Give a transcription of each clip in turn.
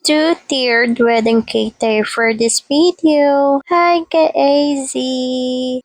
Two-tiered wedding cake tayo for this video. Hi ka-AZ!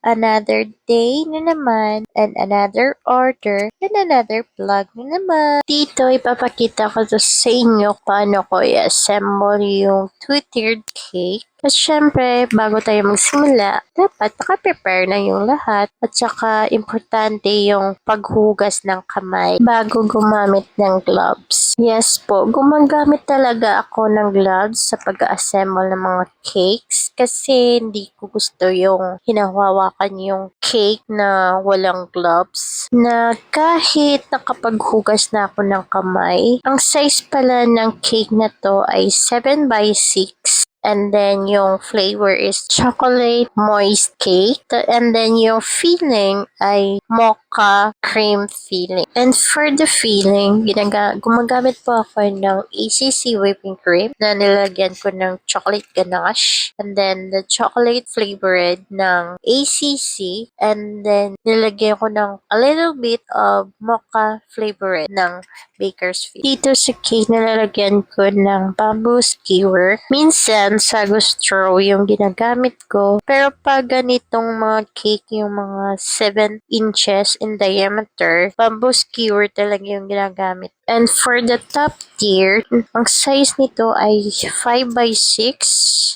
Another day na naman and another order and another vlog na naman. Dito ipapakita ko to sa inyo paano ko i-assemble yung two-tiered cake. At syempre, bago tayo magsimula, dapat naka-prepare na yung lahat. At saka, importante yung paghugas ng kamay bago gumamit ng gloves. Yes po, gumagamit talaga ako ng gloves sa pag-assemble ng mga cakes kasi hindi ko gusto yung hinahawakan yung cake na walang gloves. Na kahit nakapaghugas na ako ng kamay, ang size pala ng cake na to ay 7x6. And then, yung flavor is chocolate moist cake. And then, yung filling ay mocha cream filling. And for the filling, gumagamit po ako ng ACC whipping cream na nilagyan ko ng chocolate ganache. And then, the chocolate flavored ng ACC. And then, nilagyan ko ng a little bit of mocha flavored ng baker's fish. Dito sa cake, nilalagyan ko ng bamboo skewer. Minsan, sago straw yung ginagamit ko. Pero pag ganitong mga cake, yung mga 7 inches in diameter, bamboo skewer talaga yung ginagamit. And for the top tier, ang size nito ay 5x6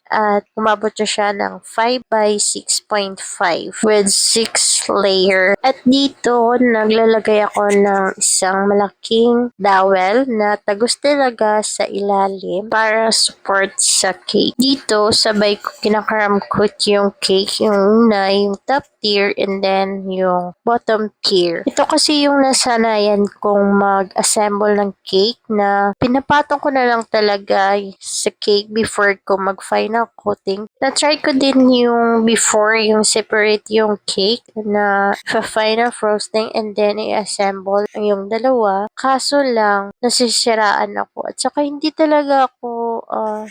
at umabot siya ng 5x6.5 with 6 layer. At dito, naglalagay ako ng isang malaking dowel na tagos talaga sa ilalim para support sa cake. Dito, sabay ko kinakaramkot yung cake, yung una, yung top tier, and then yung bottom tier. Ito kasi yung nasanayan kong mag-assemble ng cake na pinapatong ko na lang talaga sa cake before ko mag-final coating. Na-try ko din yung before, yung separate yung cake na final frosting and then i-assemble yung dalawa. Kaso lang, nasisiraan ako. At saka hindi talaga ako,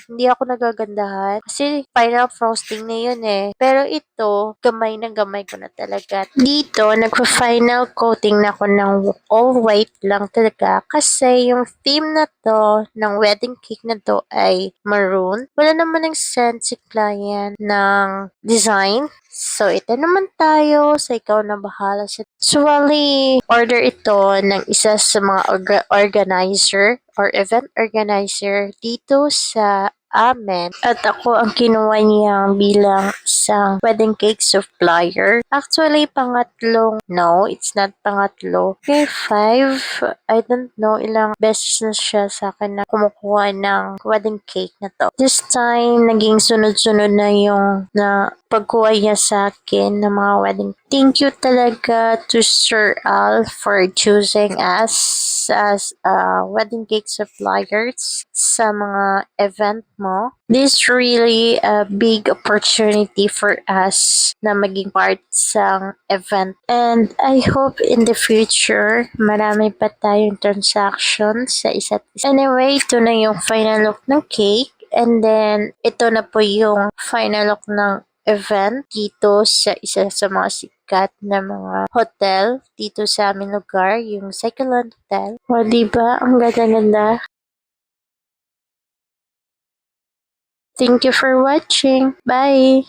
hindi ako nagagandahan. Kasi final frosting na yun eh. Pero ito, gamay na gamay ko na talaga. Dito, nagpa-final coating na ako ng all white lang talaga. Kasi yung theme na to, ng wedding cake na to ay maroon. Wala naman ng sense si client ng design. So, ito naman tayo sa ikaw na bahala. Usually, order ito ng isa sa mga organizer or event organizer dito sa amin. At ako ang kinuha niya bilang isang wedding cake supplier. Actually, pangatlong, no, it's not pangatlo. Okay, 5, I don't know ilang beses na siya sa akin na kumukuha ng wedding cake na to. This time, naging sunod-sunod na yung na pagkuha niya sa akin ng mga wedding. Thank you talaga to Sir Al for choosing us as wedding cake suppliers sa mga event mo. This really a big opportunity for us na maging part sa event. And I hope in the future, marami pa tayong transactions sa isa't isa. Anyway, ito na yung final look ng cake. And then, ito na po yung final look ng event dito sa isa sa mga sikat na mga hotel dito sa aming lugar, yung Cyclone Hotel. O, diba? Ang ganda-ganda. Thank you for watching. Bye!